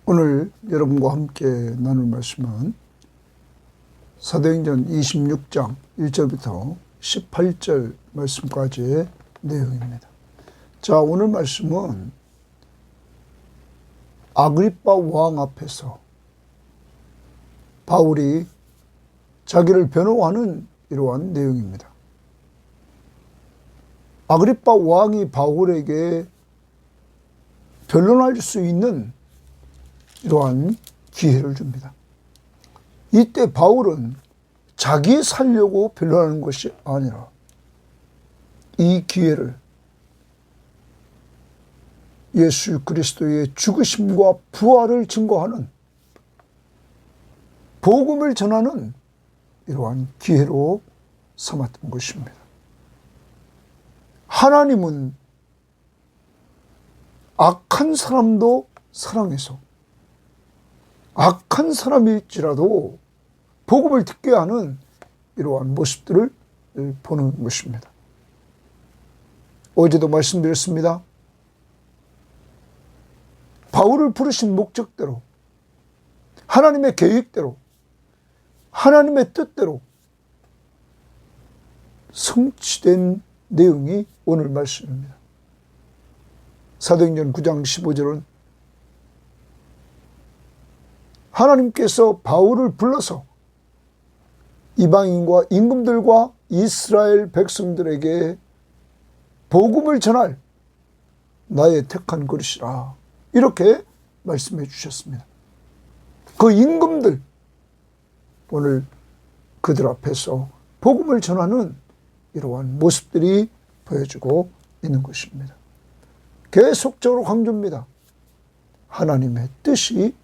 오늘 여러분과 함께 나눌 말씀은 사도행전 26장 1절부터 18절 말씀까지의 내용입니다. 자, 오늘 말씀은 아그리빠 왕 앞에서 바울이 자기를 변호하는 이러한 내용입니다. 아그리빠 왕이 바울에게 변론할 수 있는 이러한 기회를 줍니다. 이때 바울은 자기 살려고 변론하는 것이 아니라 이 기회를 예수 그리스도의 죽으심과 부활을 증거하는 복음을 전하는 이러한 기회로 삼았던 것입니다. 하나님은 악한 사람도 사랑해서 악한 사람일지라도 복음을 듣게 하는 이러한 모습들을 보는 것입니다. 어제도 말씀드렸습니다. 바울을 부르신 목적대로, 하나님의 계획대로, 하나님의 뜻대로 성취된 내용이 오늘 말씀입니다. 사도행전 9장 15절은 하나님께서 바울을 불러서 이방인과 임금들과 이스라엘 백성들에게 복음을 전할 나의 택한 그릇이라, 이렇게 말씀해 주셨습니다. 그 임금들, 오늘 그들 앞에서 복음을 전하는 이러한 모습들이 보여지고 있는 것입니다. 계속적으로 강조입니다. 하나님의 뜻이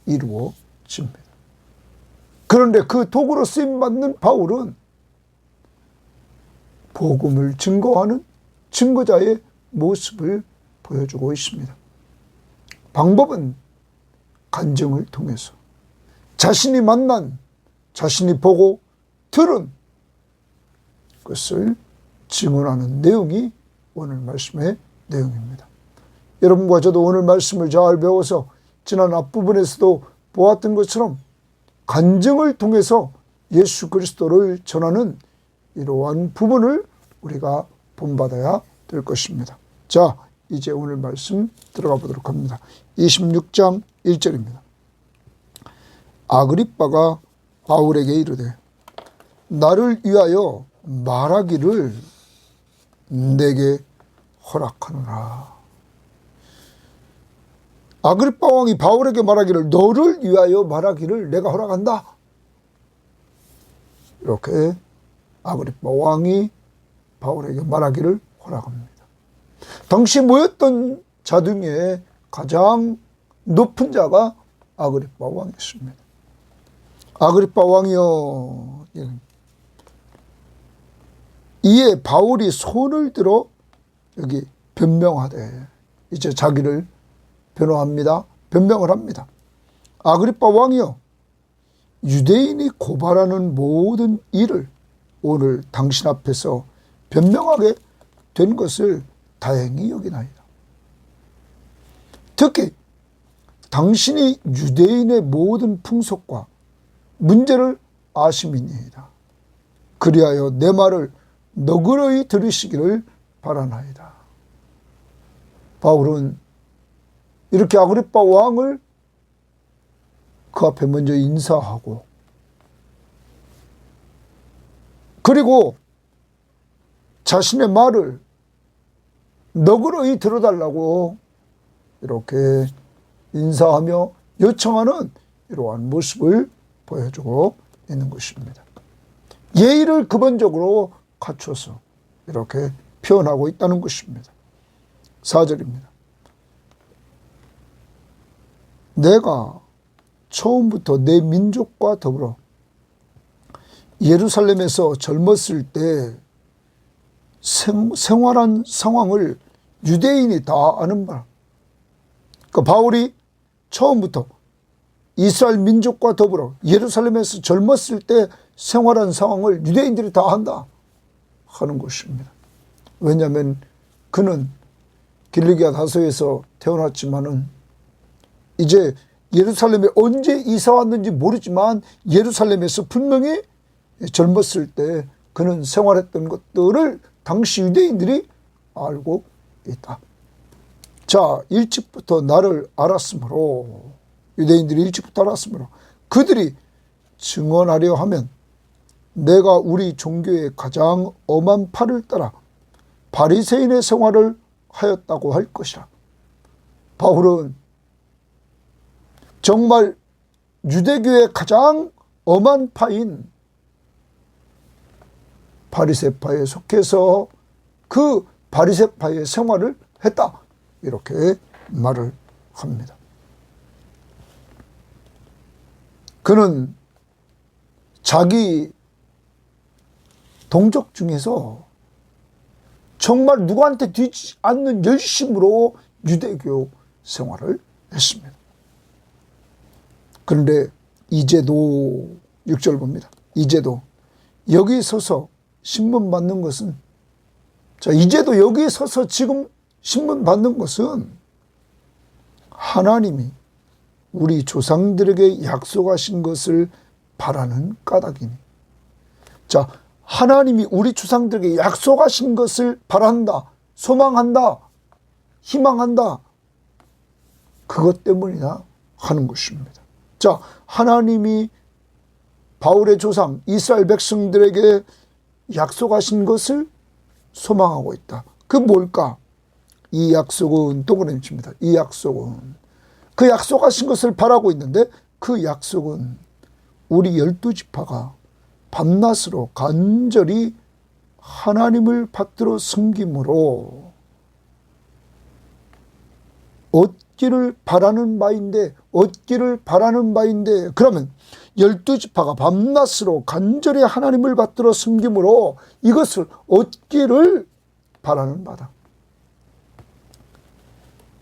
이루어집니다. 그런데 그 도구로 쓰임받는 바울은 복음을 증거하는 증거자의 모습을 보여주고 있습니다. 방법은 간증을 통해서 자신이 만난, 자신이 보고 들은 것을 증언하는 내용이 오늘 말씀의 내용입니다. 여러분과 저도 오늘 말씀을 잘 배워서 지난 앞부분에서도 보았던 것처럼 간증을 통해서 예수 그리스도를 전하는 이러한 부분을 우리가 본받아야 될 것입니다. 자, 이제 오늘 말씀 들어가 보도록 합니다. 26장 1절입니다. 아그리빠가 바울에게 이르되 나를 위하여 말하기를 내게 허락하노라. 아그리빠 왕이 바울에게 말하기를 너를 위하여 말하기를 내가 허락한다. 이렇게 아그리빠 왕이 바울에게 말하기를 허락합니다. 당시 모였던 자 중에 가장 높은 자가 아그리빠 왕이었습니다. 아그리빠 왕이여, 이에 바울이 손을 들어 여기 변명하되, 이제 자기를 변호합니다. 변명을 합니다. 아그리빠 왕이여, 유대인이 고발하는 모든 일을 오늘 당신 앞에서 변명하게 된 것을 다행히 여기나이다. 특히 당신이 유대인의 모든 풍속과 문제를 아심이니이다. 그리하여 내 말을 너그러이 들으시기를 바라나이다. 바울은 이렇게 아그리빠 왕을 그 앞에 먼저 인사하고, 그리고 자신의 말을 너그러이 들어달라고 이렇게 인사하며 요청하는 이러한 모습을 보여주고 있는 것입니다. 예의를 근본적으로 갖춰서 이렇게 표현하고 있다는 것입니다. 4절입니다. 내가 처음부터 내 민족과 더불어 예루살렘에서 젊었을 때 생활한 상황을 유대인이 다 아는 바라. 그 바울이 처음부터 이스라엘 민족과 더불어 예루살렘에서 젊었을 때 생활한 상황을 유대인들이 다 한다 하는 것입니다. 왜냐하면 그는 길르기아 다소에서 태어났지만은 이제 예루살렘에 언제 이사 왔는지 모르지만 예루살렘에서 분명히 젊었을 때 그는 생활했던 것들을 당시 유대인들이 알고 있다. 자, 일찍부터 나를 알았으므로, 유대인들이 일찍부터 알았으므로 그들이 증언하려 하면 내가 우리 종교의 가장 엄한 팔을 따라 바리새인의 생활을 하였다고 할 것이라. 바울은 정말 유대교의 가장 엄한 파인 바리새파에 속해서 그 바리새파의 생활을 했다, 이렇게 말을 합니다. 그는 자기 동족 중에서 정말 누구한테 뒤지 않는 열심으로 유대교 생활을 했습니다. 그런데 이제도 6절 봅니다. 이제도 여기 서서 신문 받는 것은, 자, 이제도 여기 서서 지금 신문 받는 것은 하나님이 우리 조상들에게 약속하신 것을 바라는 까닭이니. 자, 하나님이 우리 조상들에게 약속하신 것을 바란다, 소망한다, 희망한다, 그것 때문이다 하는 것입니다. 자, 하나님이 바울의 조상 이스라엘 백성들에게 약속하신 것을 소망하고 있다. 그 뭘까? 이 약속은 동그라미 칩니다. 이 약속은, 그 약속하신 것을 바라고 있는데 그 약속은 우리 12지파가 밤낮으로 간절히 하나님을 받들어 섬김으로 얻기를 바라는 바인데, 그러면 12지파가 밤낮으로 간절히 하나님을 받들어 섬김으로 이것을 얻기를 바라는 바다.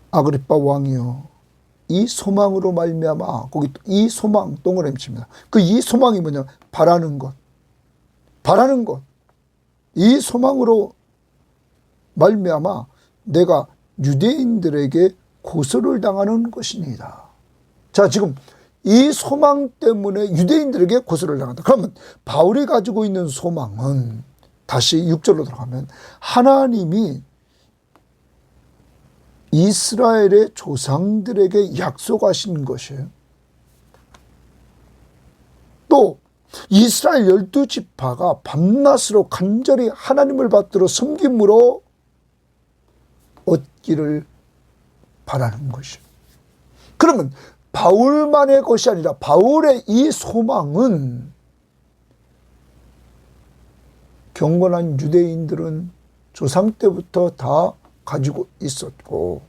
아그리빠 왕이요, 이 소망으로 말미암아, 거기 이 소망 동그라미 칩니다. 그 이 소망이 뭐냐? 바라는 것. 이 소망으로 말미암아 내가 유대인들에게 고소를 당하는 것이니이다. 자, 지금 이 소망 때문에 유대인들에게 고소를 당한다. 그러면 바울이 가지고 있는 소망은, 다시 6절로 들어가면, 하나님이 이스라엘의 조상들에게 약속하신 것이에요. 또 이스라엘 12지파가 밤낮으로 간절히 하나님을 받들어 섬김으로 얻기를 바라는 것이에요. 그러면 바울만의 것이 아니라 바울의 이 소망은 경건한 유대인들은 조상 때부터 다 가지고 있었고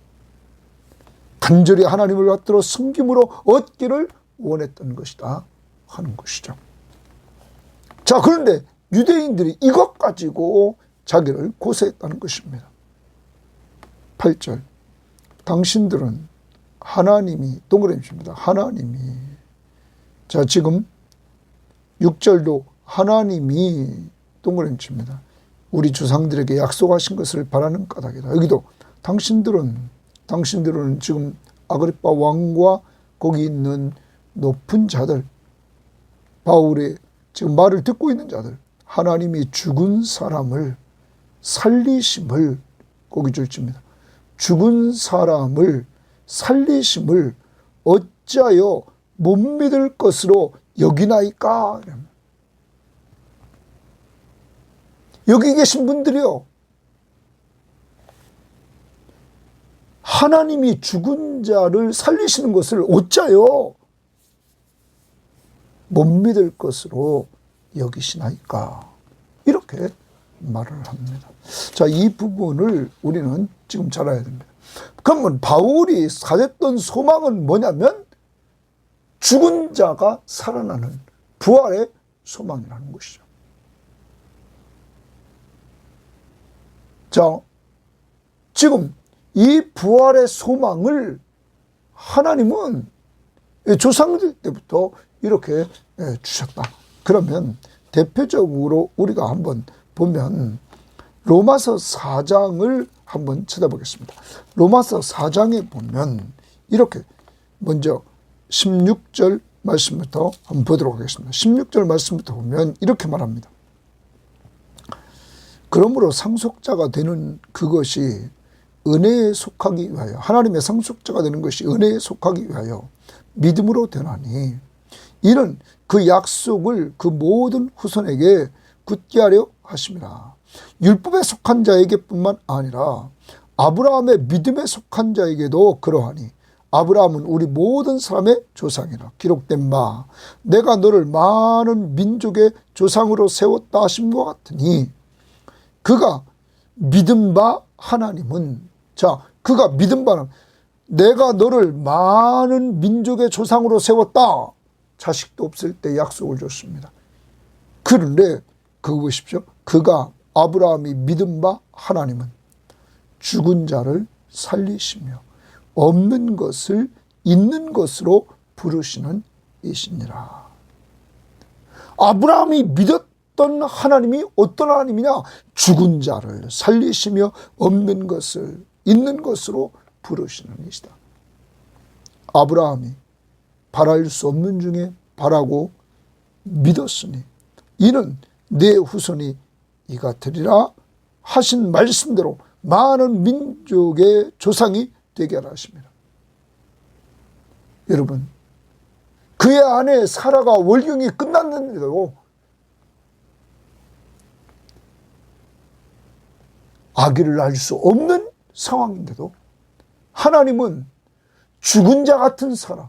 간절히 하나님을 받들어 섬김으로 얻기를 원했던 것이다 하는 것이죠. 자, 그런데 유대인들이 이것 가지고 자기를 고소했다는 것입니다. 8절, 당신들은 하나님이, 동그라미 칩니다. 하나님이, 자, 지금 6절도 하나님이 동그라미 칩니다. 우리 조상들에게 약속하신 것을 바라는 까닭이다. 여기도 당신들은 지금 아그리빠 왕과 거기 있는 높은 자들, 바울의 지금 말을 듣고 있는 자들, 하나님이 죽은 사람을 살리심을, 거기 줄칩니다. 죽은 사람을 살리심을 어찌하여 못 믿을 것으로 여기나이까? 여기 계신 분들이요, 하나님이 죽은 자를 살리시는 것을 어찌하여 못 믿을 것으로 여기시나이까? 이렇게 말을 합니다. 자, 이 부분을 우리는 지금 잘 알아야 됩니다. 그러면 바울이 가졌던 소망은 뭐냐면 죽은 자가 살아나는 부활의 소망이라는 것이죠. 자, 지금 이 부활의 소망을 하나님은 조상들 때부터 이렇게 주셨다. 그러면 대표적으로 우리가 한번 보면 로마서 4장을 한번 쳐다보겠습니다. 로마서 4장에 보면 이렇게 먼저 16절 말씀부터 한번 보도록 하겠습니다. 16절 말씀부터 보면 이렇게 말합니다. 그러므로 상속자가 되는 그것이 은혜에 속하기 위하여, 하나님의 상속자가 되는 것이 은혜에 속하기 위하여 믿음으로 되나니, 이는 그 약속을 그 모든 후손에게 굳게 하려 하심이라. 율법에 속한 자에게 뿐만 아니라 아브라함의 믿음에 속한 자에게도 그러하니, 아브라함은 우리 모든 사람의 조상이라 기록된 바 내가 너를 많은 민족의 조상으로 세웠다 하심과 같으니, 그가 믿은 바 하나님은, 자, 그가 믿은 바는 내가 너를 많은 민족의 조상으로 세웠다. 자식도 없을 때 약속을 줬습니다. 그런데 그거 보십시오. 그가, 아브라함이 믿은 바 하나님은 죽은 자를 살리시며 없는 것을 있는 것으로 부르시는 이시니라. 아브라함이 믿었던 하나님이 어떤 하나님이냐? 죽은 자를 살리시며 없는 것을 있는 것으로 부르시는 이시다. 아브라함이 바랄 수 없는 중에 바라고 믿었으니 이는 내 후손이 이가 되리라 하신 말씀대로 많은 민족의 조상이 되게 하라 하십니다. 여러분, 그의 아내 사라가 월경이 끝났는데도 아기를 낳을 수 없는 상황인데도 하나님은 죽은 자 같은 사람,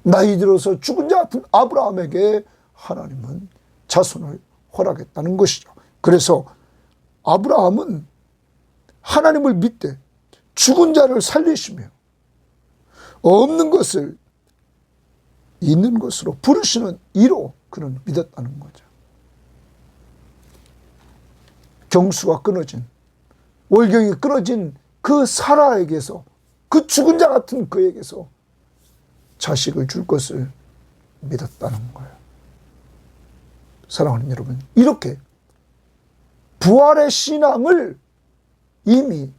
나이 들어서 죽은 자 같은 아브라함에게 하나님은 자손을 허락했다는 것이죠. 그래서 아브라함은 하나님을 믿되 죽은 자를 살리시며 없는 것을 있는 것으로 부르시는 이로 그는 믿었다는 거죠. 경수가 끊어진, 월경이 끊어진 그 사라에게서, 그 죽은 자 같은 그에게서 자식을 줄 것을 믿었다는 거예요. 사랑하는 여러분, 이렇게 부활의 신앙을 이미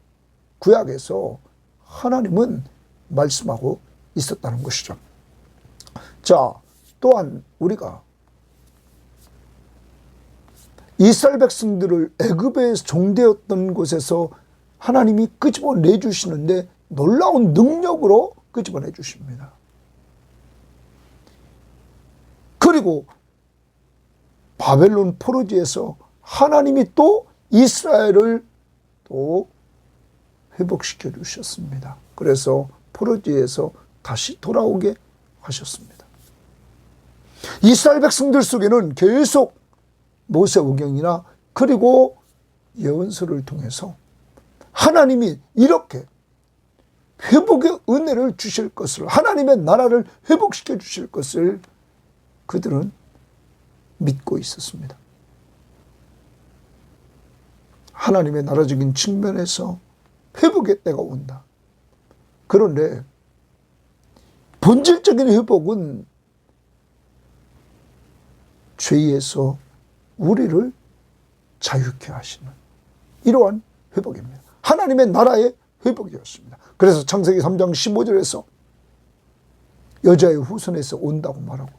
구약에서 하나님은 말씀하고 있었다는 것이죠. 자, 또한 우리가 이스라엘 백성들을 애굽에서 종되었던 곳에서 하나님이 끄집어내 주시는데 놀라운 능력으로 끄집어내 주십니다. 그리고 바벨론 포로지에서 하나님이 또 이스라엘을 또 회복시켜 주셨습니다. 그래서 포로지에서 다시 돌아오게 하셨습니다. 이스라엘 백성들 속에는 계속 모세오경이나 그리고 예언서를 통해서 하나님이 이렇게 회복의 은혜를 주실 것을, 하나님의 나라를 회복시켜 주실 것을 그들은 믿고 있었습니다. 하나님의 나라적인 측면에서 회복의 때가 온다. 그런데 본질적인 회복은 죄에서 우리를 자유케 하시는 이러한 회복입니다. 하나님의 나라의 회복이었습니다. 그래서 창세기 3장 15절에서 여자의 후손에서 온다고 말하고,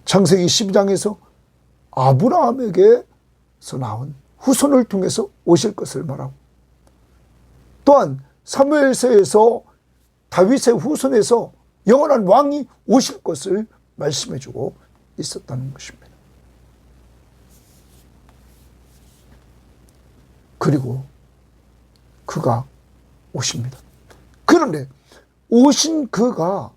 창세기 12장에서 아브라함에게서 나온 후손을 통해서 오실 것을 말하고, 또한 사무엘서에서 다윗의 후손에서 영원한 왕이 오실 것을 말씀해주고 있었다는 것입니다. 그리고 그가 오십니다. 그런데 오신 그가,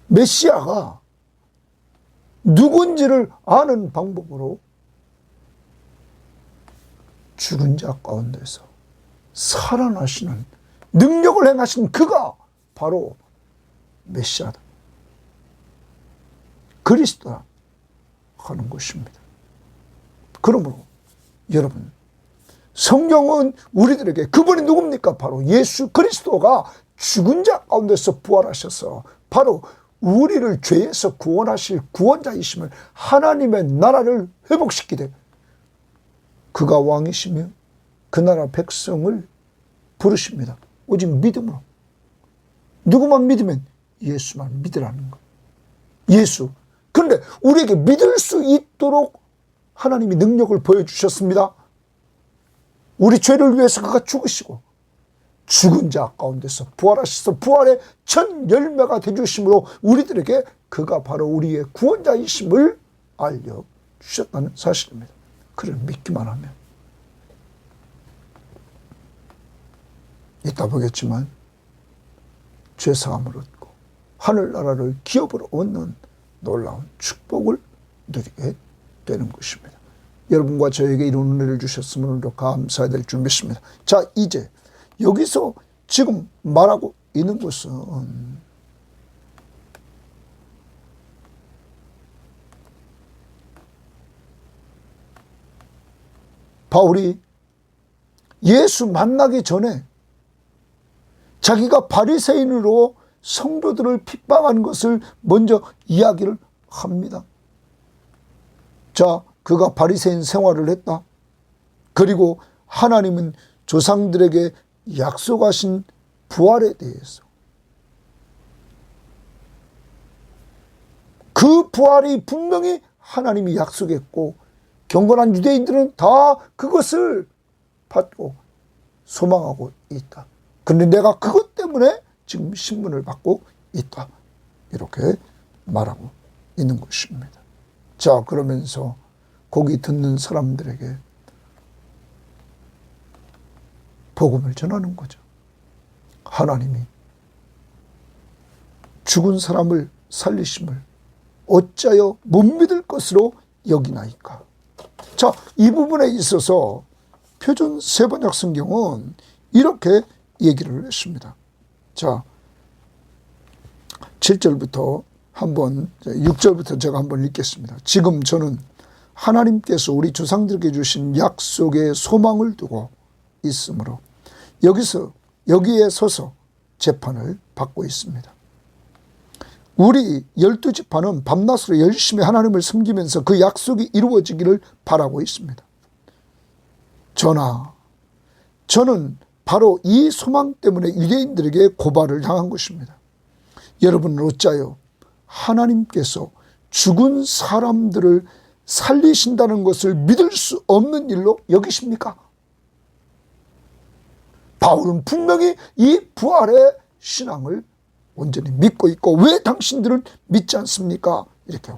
메시아가 누군지를 아는 방법으로 죽은 자 가운데서 살아나시는 능력을 행하신 그가 바로 메시아다, 그리스도라 하는 것입니다. 그러므로 여러분, 성경은 우리들에게 그분이 누굽니까? 바로 예수 그리스도가 죽은 자 가운데서 부활하셔서 바로 우리를 죄에서 구원하실 구원자이심을, 하나님의 나라를 회복시키되 그가 왕이시며 그 나라 백성을 부르십니다. 오직 믿음으로. 누구만 믿으면 예수만 믿으라는 것. 예수. 그런데 우리에게 믿을 수 있도록 하나님이 능력을 보여주셨습니다. 우리 죄를 위해서 그가 죽으시고 죽은 자 가운데서 부활하셔서 부활의 첫 열매가 되주심으로 우리들에게 그가 바로 우리의 구원자이심을 알려주셨다는 사실입니다. 그를 믿기만 하면. 이따 보겠지만 죄사함을 얻고 하늘나라를 기업으로 얻는 놀라운 축복을 누리게 되는 것입니다. 여러분과 저에게 이런 은혜를 주셨으면 감사해야 될 줄 믿습니다. 자, 이제 여기서 지금 말하고 있는 것은 바울이 예수 만나기 전에 자기가 바리새인으로 성도들을 핍박하는 것을 먼저 이야기를 합니다. 자, 그가 바리새인 생활을 했다. 그리고 하나님은 조상들에게 약속하신 부활에 대해서 그 부활이 분명히 하나님이 약속했고 경건한 유대인들은 다 그것을 받고 소망하고 있다. 그런데 내가 그것 때문에 지금 신문을 받고 있다. 이렇게 말하고 있는 것입니다. 자, 그러면서 거기 듣는 사람들에게 복음을 전하는 거죠. 하나님이 죽은 사람을 살리심을 어찌하여 못 믿을 것으로 여기나이까. 자, 이 부분에 있어서 표준 세번역 성경은 이렇게 얘기를 했습니다. 자, 7절부터 한번 6절부터 제가 한번 읽겠습니다. 지금 저는 하나님께서 우리 조상들에게 주신 약속의 소망을 두고 있으므로 여기에 서서 재판을 받고 있습니다. 우리 12지파는 밤낮으로 열심히 하나님을 섬기면서 그 약속이 이루어지기를 바라고 있습니다. 저는 바로 이 소망 때문에 유대인들에게 고발을 당한 것입니다. 여러분은 어찌하여 하나님께서 죽은 사람들을 살리신다는 것을 믿을 수 없는 일로 여기십니까? 바울은 분명히 이 부활의 신앙을 온전히 믿고 있고 왜 당신들은 믿지 않습니까? 이렇게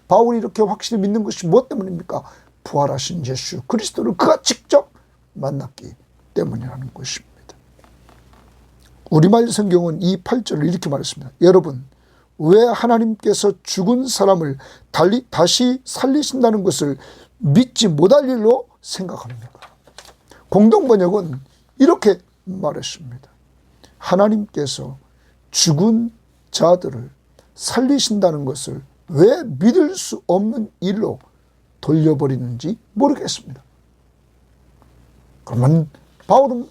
바울이 이렇게 확실히 믿는 것이 무엇 때문입니까? 부활하신 예수 그리스도를 그가 직접 만났기 때문이라는 것입니다. 우리말 성경은 이 8절을 이렇게 말했습니다. 여러분, 왜 하나님께서 죽은 사람을 다시 살리신다는 것을 믿지 못할 일로 생각합니까? 공동번역은 이렇게 말했습니다. 하나님께서 죽은 자들을 살리신다는 것을 왜 믿을 수 없는 일로 돌려버리는지 모르겠습니다. 그러면 바울은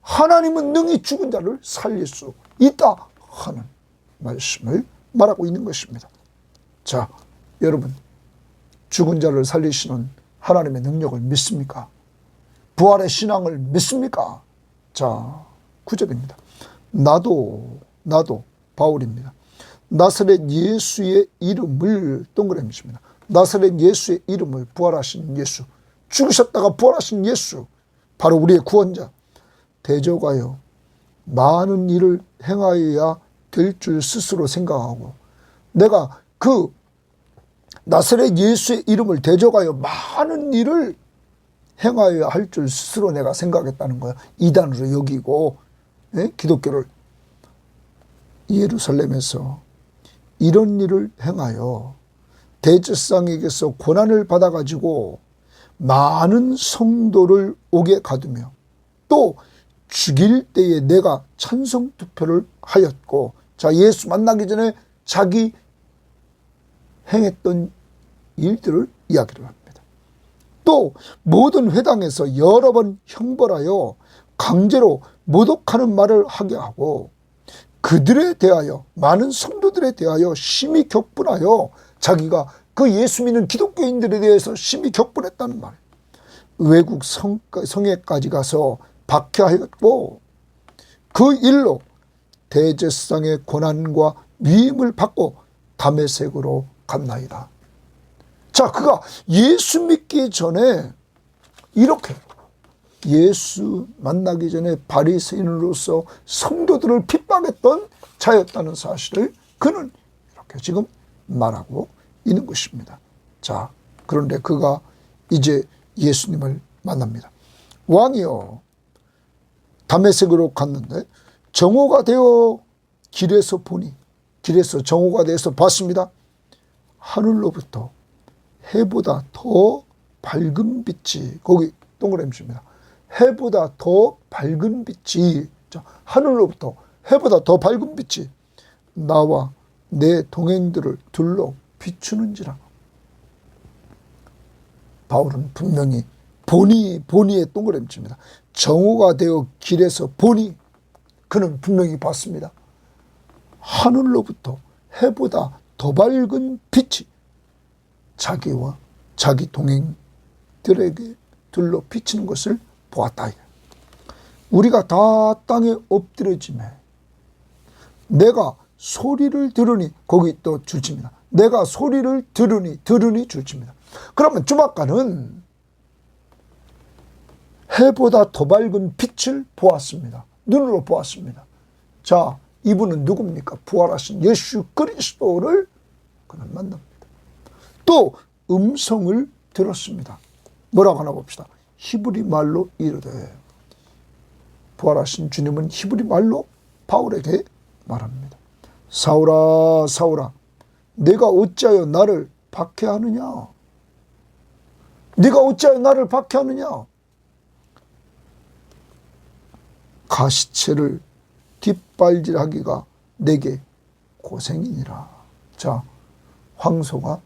하나님은 능히 죽은 자를 살릴 수 있다 하는 말씀을 말하고 있는 것입니다. 자, 여러분, 죽은 자를 살리시는 하나님의 능력을 믿습니까? 부활의 신앙을 믿습니까? 자, 9절입니다. 나도 바울입니다. 나사렛 예수의 이름을 동그라미 칩니다. 나사렛 예수의 이름을 부활하신 예수, 죽으셨다가 부활하신 예수, 바로 우리의 구원자, 대적하여 많은 일을 행하여야 될 줄 스스로 생각하고 내가 그 나사렛 예수의 이름을 대적하여 많은 일을 행하여야 할 줄 스스로 내가 생각했다는 거야. 이단으로 여기고 기독교를 예루살렘에서 이런 일을 행하여 대제사장에게서 고난을 받아가지고 많은 성도를 옥에 가두며 또 죽일 때에 내가 찬성 투표를 하였고, 자, 예수 만나기 전에 자기 행했던 일들을 이야기를 합니다. 또 모든 회당에서 여러 번 형벌하여 강제로 모독하는 말을 하게 하고 그들에 대하여 많은 성도들에 대하여 심히 격분하여 자기가 그 예수 믿는 기독교인들에 대해서 심히 격분했다는 말이에요. 외국 성에까지 가서 박해하였고 그 일로 대제사장의 고난과 위임을 받고 다메섹으로 갔나이다. 자, 그가 예수 믿기 전에 이렇게 예수 만나기 전에 바리새인으로서 성도들을 핍박했던 자였다는 사실을 그는 이렇게 지금 말하고 있는 것입니다. 자, 그런데 그가 이제 예수님을 만납니다. 왕이요, 다메섹으로 갔는데 정오가 되어 길에서 보니, 길에서 정오가 되어서 봤습니다. 하늘로부터 해보다 더 밝은 빛이, 거기 동그라미 칩니다. 해보다 더 밝은 빛이, 자, 하늘로부터 해보다 더 밝은 빛이 나와 내 동행들을 둘러 비추는지라. 바울은 분명히 보니에 동그라미 칩니다. 정오가 되어 길에서 보니, 그는 분명히 봤습니다. 하늘로부터 해보다 더 밝은 빛이 자기와 자기 동행들에게 둘러 비치는 것을 보았다. 우리가 다 땅에 엎드려지매 내가 소리를 들으니, 거기 또 줄칩니다. 내가 소리를 들으니 줄칩니다. 그러면 주막가는 해보다 더 밝은 빛을 보았습니다. 눈으로 보았습니다. 자, 이분은 누굽니까? 부활하신 예수 그리스도를 그는 만납니다. 또 음성을 들었습니다. 뭐라고 하나 봅시다. 히브리 말로 이르되, 부활하신 주님은 히브리 말로 바울에게 말합니다. 사울아, 사울아, 네가 어찌하여 나를 박해하느냐? 네가 어찌하여 나를 박해하느냐? 가시체를 뒷발질하기가 내게 고생이니라. 자, 황소가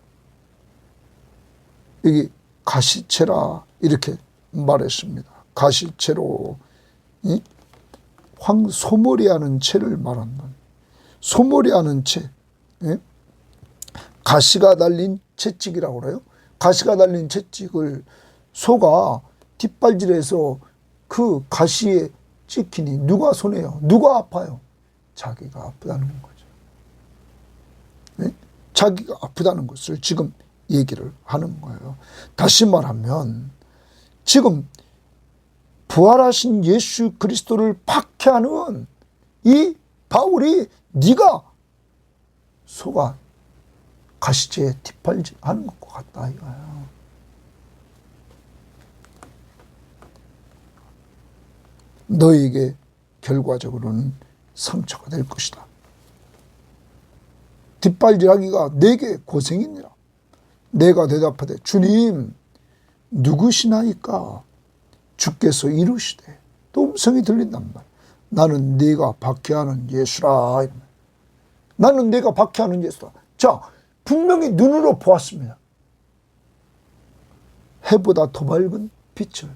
여기 가시체라 이렇게 말했습니다. 가시체로 소머리하는 채를 말한다. 소머리하는 채, 가시가 달린 채찍이라고 그래요. 가시가 달린 채찍을 소가 뒷발질해서 그 가시에 찍히니 누가 손해요? 누가 아파요? 자기가 아프다는 거죠. 네? 자기가 아프다는 것을 지금 얘기를 하는 거예요. 다시 말하면 지금 부활하신 예수 그리스도를 박해하는 이 바울이 네가 소가 가시체에 뒷발질하는 것과 같다 이거예요. 너에게 결과적으로는 상처가 될 것이다. 뒷발질하기가 내게 고생이니라. 내가 대답하되 주님 누구시나이까? 주께서 이르시되, 또 음성이 들린단 말이야. 나는 네가 박해하는 예수라. 나는 네가 박해하는 예수라. 자, 분명히 눈으로 보았습니다. 해보다 더 밝은 빛을.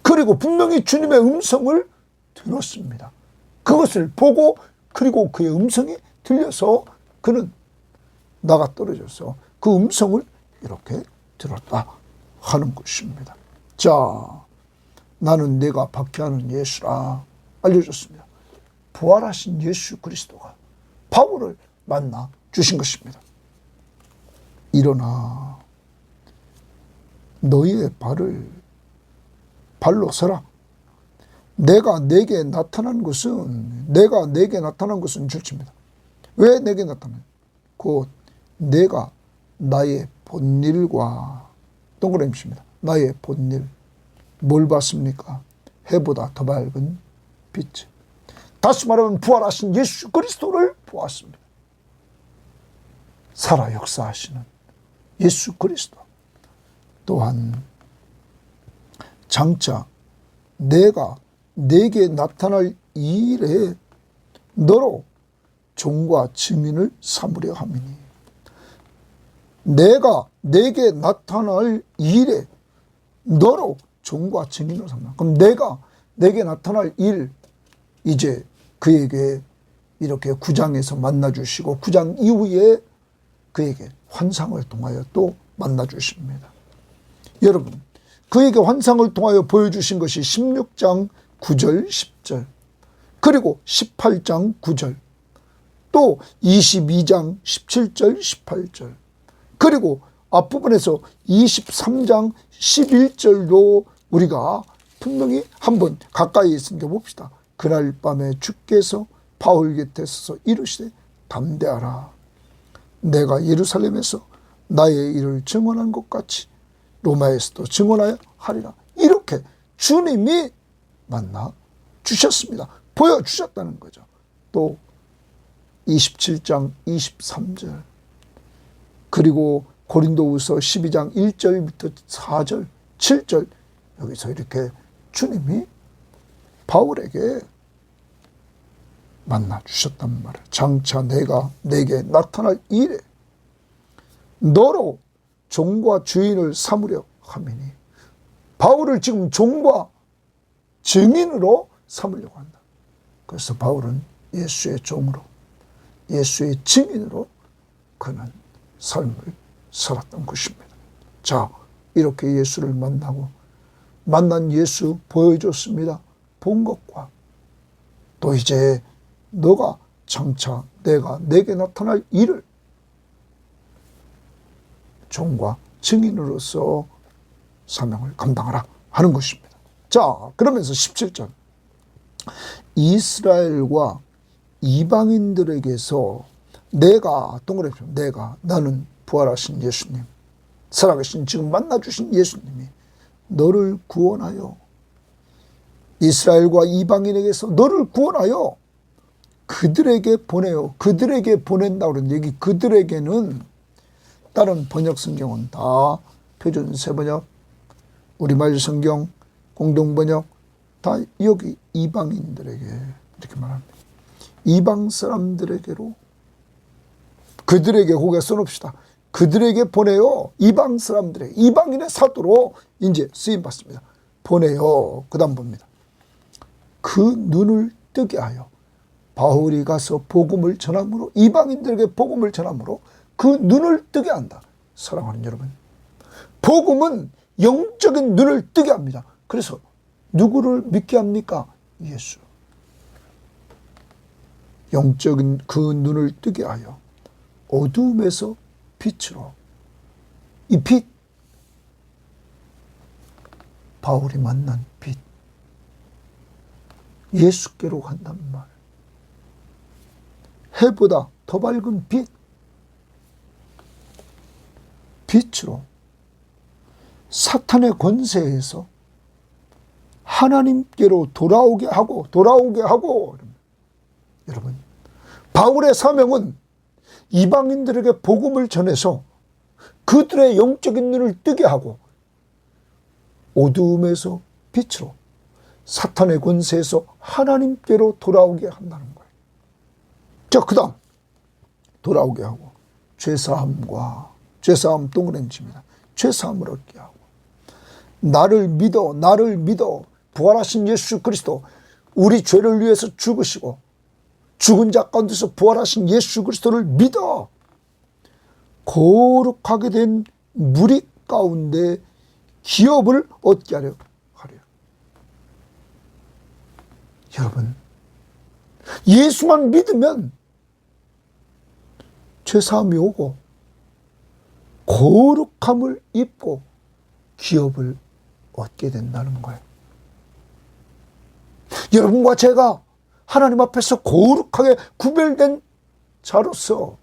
그리고 분명히 주님의 음성을 들었습니다. 그것을 보고, 그리고 그의 음성이 들려서 그는 나가 떨어져서 그 음성을 이렇게 들었다 하는 것입니다. 자, 나는 내가 박해하는 예수라 알려줬습니다. 부활하신 예수 그리스도가 바울을 만나 주신 것입니다. 일어나 너희의 발로 서라. 내가 내게 나타난 것은 줄칩니다. 왜 내게 나타나요? 곧 내가 나의 본일과, 동그라미 칩니다. 나의 본일. 뭘 봤습니까? 해보다 더 밝은 빛. 다시 말하면 부활하신 예수 그리스도를 보았습니다. 살아 역사하시는 예수 그리스도. 또한 장차 내가 내게 나타날 이 일에 너로 종과 증인을 삼으려 함이니. 내가 내게 나타날 일에 너로 종과 증인을 삼나. 그럼 내가 내게 나타날 일, 이제 그에게 이렇게 9장에서 만나주시고 9장 이후에 그에게 환상을 통하여 또 만나주십니다. 여러분, 그에게 환상을 통하여 보여주신 것이 16장 9절 10절 그리고 18장 9절 또 22장 17절 18절 그리고 앞부분에서 23장 11절도 우리가 분명히 한번 가까이 있으니까 봅시다. 그날 밤에 주께서 바울 곁에 서서 이르시되 담대하라. 내가 예루살렘에서 나의 일을 증언한 것 같이 로마에서도 증언하여 하리라. 이렇게 주님이 만나 주셨습니다. 보여주셨다는 거죠. 또 27장 23절 그리고 고린도후서 12장 1절부터 4절 7절 여기서 이렇게 주님이 바울에게 만나 주셨단 말이에요. 장차 내가 내게 나타날 일에 너로 종과 주인을 삼으려 함이니 바울을 지금 종과 증인으로 삼으려고 한다. 그래서 바울은 예수의 종으로 예수의 증인으로 그는 삶을 살았던 것입니다. 자, 이렇게 예수를 만나고 만난 예수 보여줬습니다. 본 것과 또 이제 너가 장차 내가 내게 나타날 일을 종과 증인으로서 사명을 감당하라 하는 것입니다. 자, 그러면서 17절 이스라엘과 이방인들에게서 내가 동그라미 내가 나는 부활하신 예수님 살아계신 지금 만나주신 예수님이 너를 구원하여 이스라엘과 이방인에게서 너를 구원하여 그들에게 보내요. 그들에게 보낸다고 그러는데 여기 그들에게는 다른 번역 성경은 다 표준 세번역 우리말 성경 공동번역 다 여기 이방인들에게 이렇게 말합니다. 이방 사람들에게로 그들에게 거기에 써놓읍시다. 그들에게 보내요. 이방 사람들에게 이방인의 사도로 이제 쓰임받습니다. 보내요. 그 다음 봅니다. 그 눈을 뜨게 하여 바울이 가서 복음을 전함으로 이방인들에게 복음을 전함으로 그 눈을 뜨게 한다. 사랑하는 여러분, 복음은 영적인 눈을 뜨게 합니다. 그래서 누구를 믿게 합니까? 예수. 영적인 그 눈을 뜨게 하여 어둠에서 빛으로 이 빛 바울이 만난 빛 예수께로 간단 말 해보다 더 밝은 빛으로 사탄의 권세에서 하나님께로 돌아오게 하고 여러분 바울의 사명은 이방인들에게 복음을 전해서 그들의 영적인 눈을 뜨게 하고 어두움에서 빛으로 사탄의 권세에서 하나님께로 돌아오게 한다는 거예요. 자, 그 다음 돌아오게 하고 죄사함 동그라미입니다. 죄사함을 얻게 하고 나를 믿어 부활하신 예수 그리스도 우리 죄를 위해서 죽으시고 죽은 자 가운데서 부활하신 예수 그리스도를 믿어 거룩하게 된 무리 가운데 기업을 얻게 하려. 여러분, 예수만 믿으면 죄사함이 오고 거룩함을 입고 기업을 얻게 된다는 거예요. 여러분과 제가 하나님 앞에서 거룩하게 구별된 자로서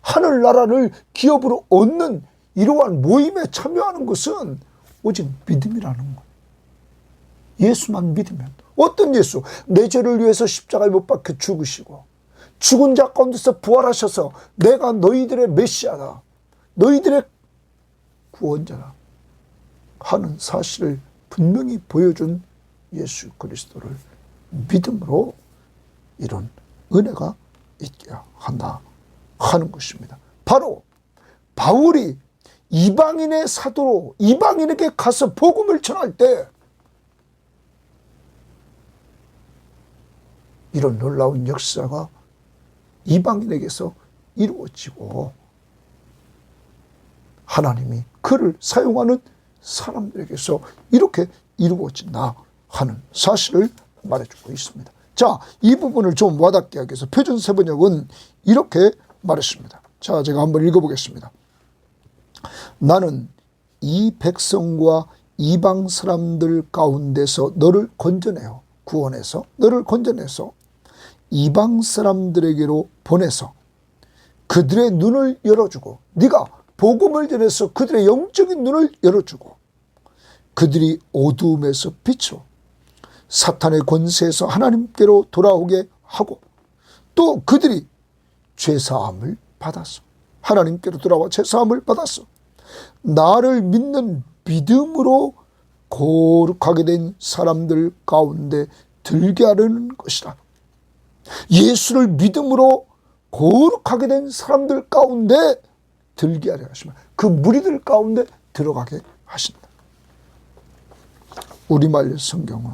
하늘나라를 기업으로 얻는 이러한 모임에 참여하는 것은 오직 믿음이라는 거예요. 예수만 믿으면. 어떤 예수? 내 죄를 위해서 십자가에 못 박혀 죽으시고 죽은 자 가운데서 부활하셔서 내가 너희들의 메시아다, 너희들의 구원자다 하는 사실을 분명히 보여준 예수 그리스도를 믿음으로 이런 은혜가 있게 한다 하는 것입니다. 바로 바울이 이방인의 사도로 이방인에게 가서 복음을 전할 때 이런 놀라운 역사가 이방인에게서 이루어지고 하나님이 그를 사용하는 사람들에게서 이렇게 이루어진다 하는 사실을 말해주고 있습니다. 자, 이 부분을 좀 와닿게 하기 위해서 표준세번역은 이렇게 말했습니다. 자, 제가 한번 읽어보겠습니다. 나는 이 백성과 이방 사람들 가운데서 너를 건져내어 구원해서 너를 건져내서 이방 사람들에게로 보내서 그들의 눈을 열어주고, 네가 복음을 전해서 그들의 영적인 눈을 열어주고, 그들이 어두움에서 빛으로 사탄의 권세에서 하나님께로 돌아오게 하고, 또 그들이 죄사함을 받았어. 하나님께로 돌아와 죄사함을 받았어. 나를 믿는 믿음으로 거룩하게 된 사람들 가운데 들게 하려는 것이다. 예수를 믿음으로 거룩하게 된 사람들 가운데 들게 하려 하시면 그 무리들 가운데 들어가게 하신다. 우리말 성경은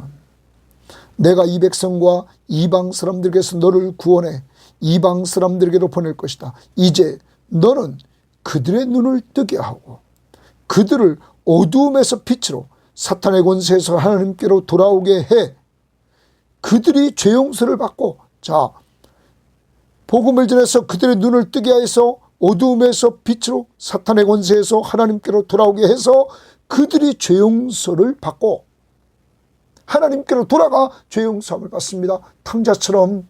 내가 이 백성과 이방 사람들에게서 너를 구원해 이방 사람들에게로 보낼 것이다. 이제 너는 그들의 눈을 뜨게 하고 그들을 어두움에서 빛으로 사탄의 권세에서 하나님께로 돌아오게 해 그들이 죄 용서를 받고, 자, 복음을 전해서 그들의 눈을 뜨게 해서 어두움에서 빛으로 사탄의 권세에서 하나님께로 돌아오게 해서 그들이 죄 용서를 받고 하나님께로 돌아가 죄 용서함을 받습니다. 탕자처럼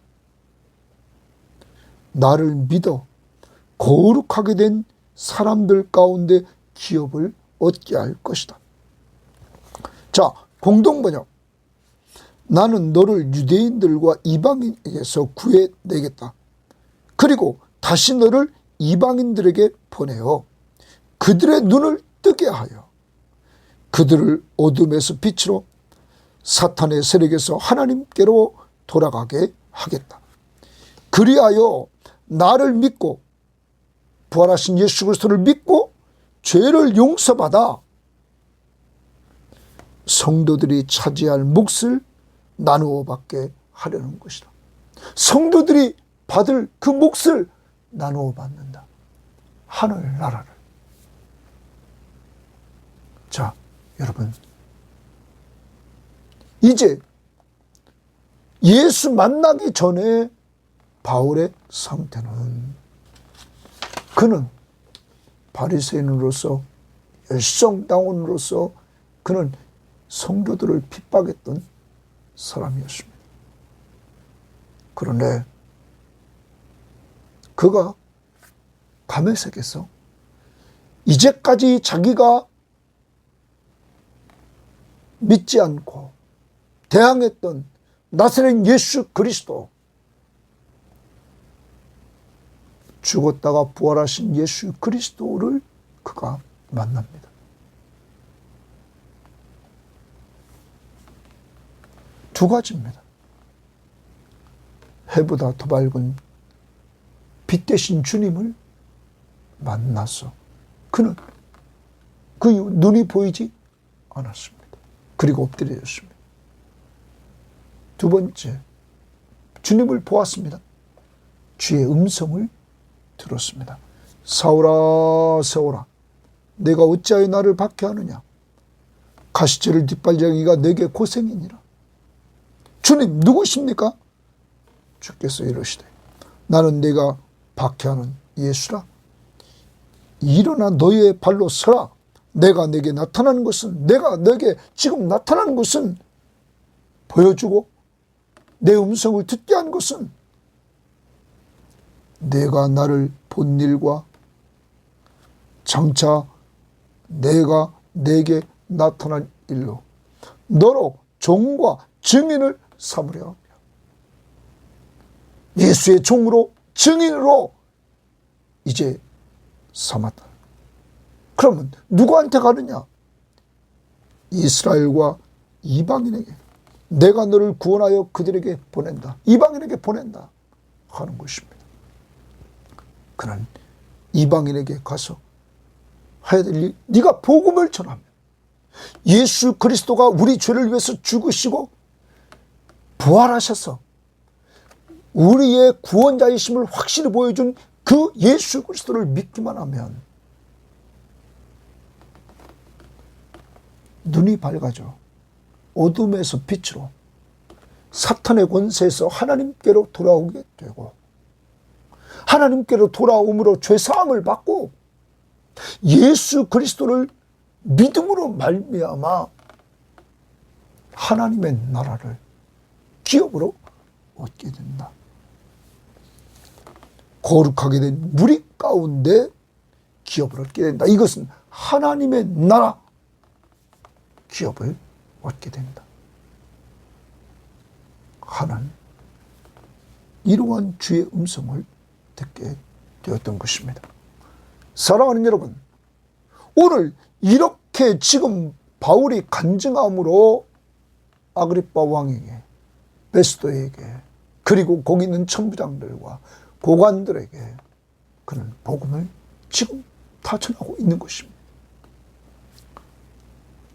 나를 믿어 거룩하게 된 사람들 가운데 기업을 얻게 할 것이다. 자, 공동번역. 나는 너를 유대인들과 이방인에게서 구해내겠다. 그리고 다시 너를 이방인들에게 보내어 그들의 눈을 뜨게 하여 그들을 어둠에서 빛으로 사탄의 세력에서 하나님께로 돌아가게 하겠다. 그리하여 나를 믿고 부활하신 예수 그리스도를 믿고 죄를 용서받아 성도들이 차지할 몫을 나누어 받게 하려는 것이다. 성도들이 받을 그 몫을 나누어 받는다. 하늘나라를. 자, 여러분, 이제 예수 만나기 전에 바울의 상태는, 그는 바리새인으로서 열성당원으로서 그는 성도들을 핍박했던 사람이었습니다. 그런데 그가 다메섹에서 이제까지 자기가 믿지 않고 대항했던 나사렛 예수 그리스도, 죽었다가 부활하신 예수 그리스도를 그가 만납니다. 두 가지입니다. 해보다 더 밝은 빛 대신 주님을 만나서 그는 그 이후 눈이 보이지 않았습니다. 그리고 엎드려졌습니다. 두 번째, 주님을 보았습니다. 주의 음성을 들었습니다. 사울아 사울아 내가 어찌하여 나를 박해하느냐, 가시처를 뒷발자기가 내게 고생이니라. 주님 누구십니까? 주께서 이러시되 나는 내가 박해하는 예수라. 일어나 너의 발로 서라. 내가 내게 나타나는 것은, 내가 내게 지금 나타나는 것은, 보여주고 내 음성을 듣게 한 것은 내가 나를 본 일과 장차 내가 내게 나타난 일로 너로 종과 증인을 삼으려 합니다. 예수의 종으로 증인으로 이제 삼았다. 그러면 누구한테 가느냐? 이스라엘과 이방인에게 내가 너를 구원하여 그들에게 보낸다. 이방인에게 보낸다 하는 것입니다. 그는 이방인에게 가서 해야 될 일, 네가 복음을 전하면 예수 그리스도가 우리 죄를 위해서 죽으시고 부활하셔서 우리의 구원자이심을 확실히 보여준 그 예수 그리스도를 믿기만 하면 눈이 밝아져 어둠에서 빛으로 사탄의 권세에서 하나님께로 돌아오게 되고, 하나님께로 돌아옴으로 죄사함을 받고 예수 그리스도를 믿음으로 말미암아 하나님의 나라를 기업으로 얻게 된다. 거룩하게 된 무리 가운데 기업을 얻게 된다. 이것은 하나님의 나라 기업을 얻게 된다. 하나는 이러한 주의 음성을 듣게 되었던 것입니다. 사랑하는 여러분, 오늘 이렇게 지금 바울이 간증함으로 아그리빠 왕에게, 베스도에게, 그리고 거기 있는 천부장들과 고관들에게 그는 복음을 지금 다 전하고 있는 것입니다.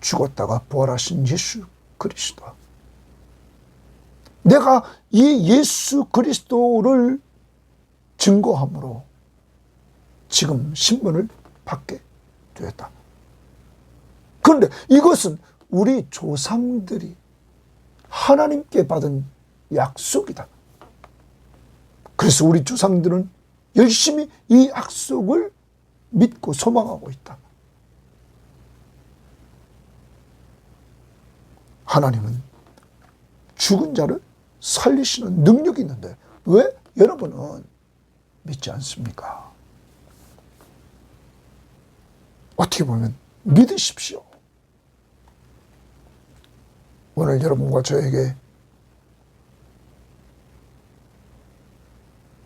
죽었다가 부활하신 예수 그리스도, 내가 이 예수 그리스도를 증거함으로 지금 신문을 받게 되었다. 그런데 이것은 우리 조상들이 하나님께 받은 약속이다. 그래서 우리 조상들은 열심히 이 약속을 믿고 소망하고 있다. 하나님은 죽은 자를 살리시는 능력이 있는데 왜 여러분은 믿지 않습니까? 어떻게 보면 믿으십시오. 오늘 여러분과 저에게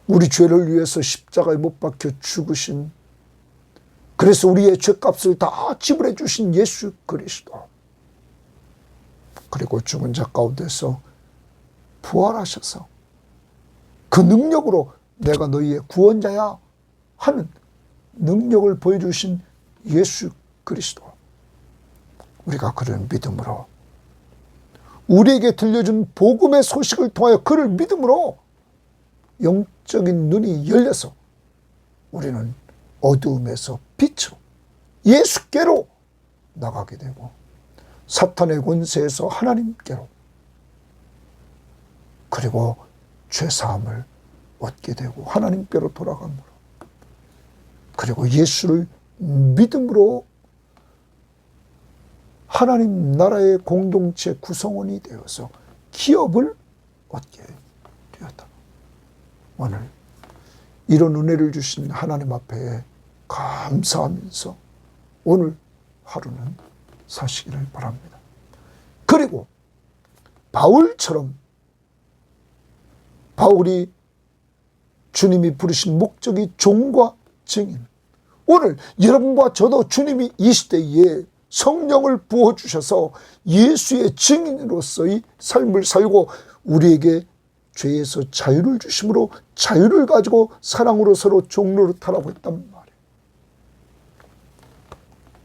우리 죄를 위해서 십자가에 못 박혀 죽으신, 그래서 우리의 죄값을 다 지불해 주신 예수 그리스도, 그리고 죽은 자 가운데서 부활하셔서 그 능력으로 내가 너희의 구원자야 하는 능력을 보여주신 예수 그리스도, 우리가 그를 믿음으로, 우리에게 들려준 복음의 소식을 통하여 그를 믿음으로 영적인 눈이 열려서 우리는 어두움에서 빛으로 예수께로 나가게 되고, 사탄의 권세에서 하나님께로, 그리고 죄사함을 얻게 되고 하나님께로 돌아감으로, 그리고 예수를 믿음으로 하나님 나라의 공동체 구성원이 되어서 기업을 얻게 되었다. 오늘 이런 은혜를 주신 하나님 앞에 감사하면서 오늘 하루는 사시기를 바랍니다. 그리고 바울처럼, 바울이 주님이 부르신 목적이 종과 증인, 오늘 여러분과 저도 주님이 이 시대에 성령을 부어주셔서 예수의 증인으로서의 삶을 살고 우리에게 죄에서 자유를 주심으로 자유를 가지고 사랑으로 서로 종노릇하라고 했단 말이에요.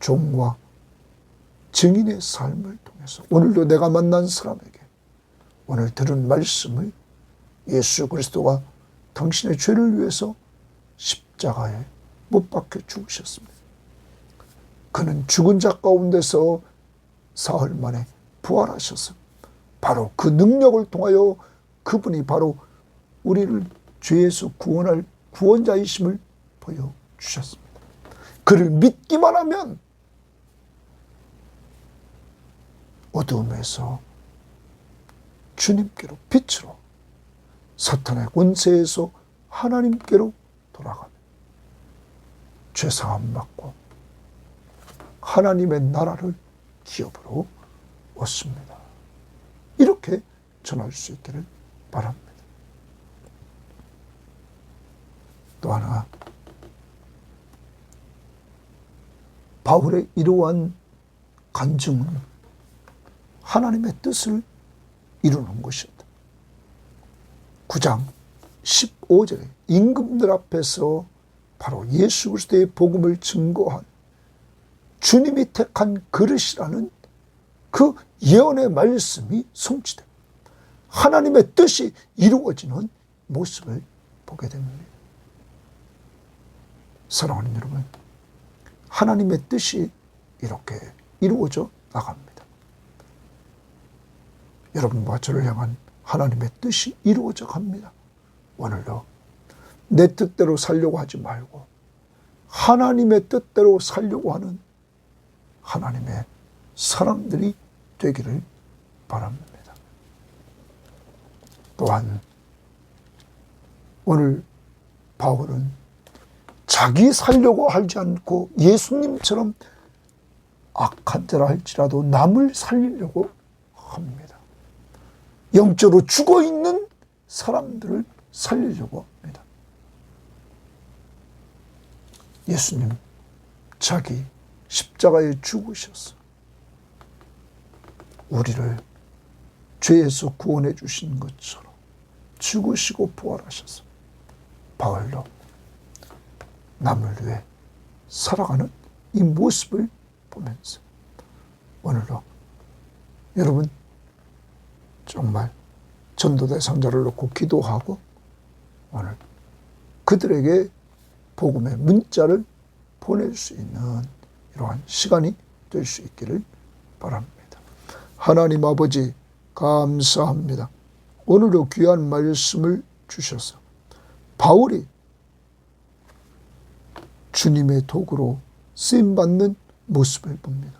종과 증인의 삶을 통해서 오늘도 내가 만난 사람에게 오늘 들은 말씀을, 예수 그리스도가 당신의 죄를 위해서 십자가에 못 박혀 죽으셨습니다. 그는 죽은 자 가운데서 사흘 만에 부활하셔서 바로 그 능력을 통하여 그분이 바로 우리를 죄에서 구원할 구원자이심을 보여주셨습니다. 그를 믿기만 하면 어두움에서 주님께로, 빛으로, 사탄의 권세에서 하나님께로 돌아가며 죄사함 받고 하나님의 나라를 기업으로 얻습니다. 이렇게 전할 수 있기를 바랍니다. 또 하나, 바울의 이러한 간증은 하나님의 뜻을 이루는 것입니다. 9장 15절에 임금들 앞에서 바로 예수 그리스도의 복음을 증거한 주님이 택한 그릇이라는 그 예언의 말씀이 성취됩니다. 하나님의 뜻이 이루어지는 모습을 보게 됩니다. 사랑하는 여러분, 하나님의 뜻이 이렇게 이루어져 나갑니다. 여러분과 저를 향한 하나님의 뜻이 이루어져 갑니다. 오늘도 내 뜻대로 살려고 하지 말고 하나님의 뜻대로 살려고 하는 하나님의 사람들이 되기를 바랍니다. 또한 오늘 바울은 자기 살려고 하지 않고 예수님처럼 악한 자라 할지라도 남을 살리려고 합니다. 영적으로 죽어있는 사람들을 살리려고 합니다. 예수님 자기 십자가에 죽으셔서 우리를 죄에서 구원해 주신 것처럼 죽으시고 부활하셔서 바울도 남을 위해 살아가는 이 모습을 보면서 오늘도 여러분 정말 전도대 상자를 놓고 기도하고 오늘 그들에게 복음의 문자를 보낼 수 있는 이러한 시간이 될 수 있기를 바랍니다. 하나님 아버지 감사합니다. 오늘도 귀한 말씀을 주셔서 바울이 주님의 도구로 쓰임받는 모습을 봅니다.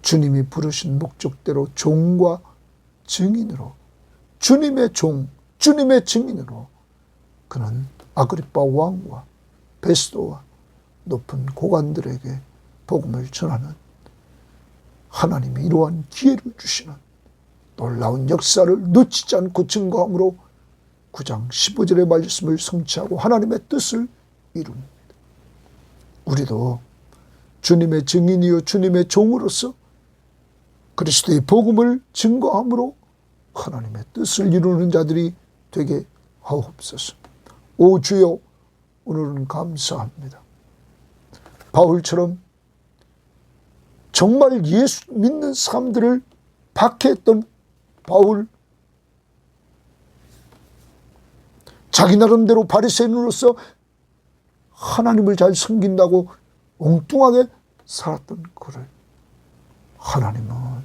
주님이 부르신 목적대로 종과 증인으로 주님의 종, 주님의 증인으로 그는 아그리빠 왕과 베스도와 높은 고관들에게 복음을 전하는 하나님이 이러한 기회를 주시는 놀라운 역사를 놓치지 않고 증거함으로 9장 15절의 말씀을 성취하고 하나님의 뜻을 이룹니다. 우리도 주님의 증인이요 주님의 종으로서 그리스도의 복음을 증거함으로 하나님의 뜻을 이루는 자들이 되게 하옵소서. 오 주여, 오늘은 감사합니다. 바울처럼 정말 예수 믿는 사람들을 박해했던 바울, 자기 나름대로 바리새인으로서 하나님을 잘 섬긴다고 엉뚱하게 살았던 그를 하나님은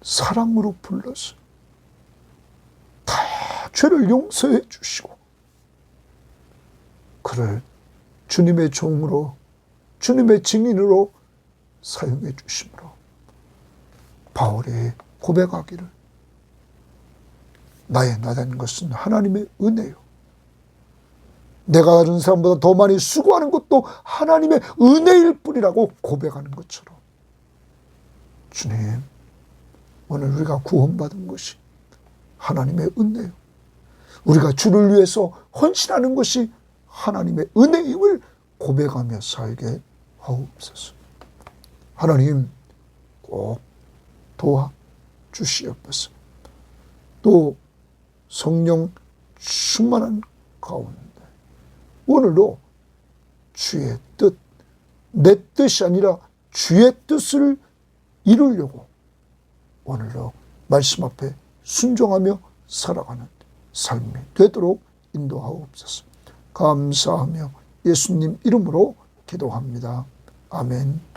사랑으로 불러서 다 죄를 용서해 주시고 그를 주님의 종으로 주님의 증인으로 사용해 주심으로 바울이 고백하기를 나의 나된 것은 하나님의 은혜요. 내가 다른 사람보다 더 많이 수고하는 것도 하나님의 은혜일 뿐이라고 고백하는 것처럼 주님, 오늘 우리가 구원받은 것이 하나님의 은혜요. 우리가 주를 위해서 헌신하는 것이 하나님의 은혜임을 고백하며 살게 하옵소서. 하나님 꼭 도와주시옵소서. 또 성령 충만한 가운데 오늘도 주의 뜻, 내 뜻이 아니라 주의 뜻을 이루려고 오늘도 말씀 앞에 순종하며 살아가는 삶이 되도록 인도하옵소서. 감사하며 예수님 이름으로 기도합니다. 아멘.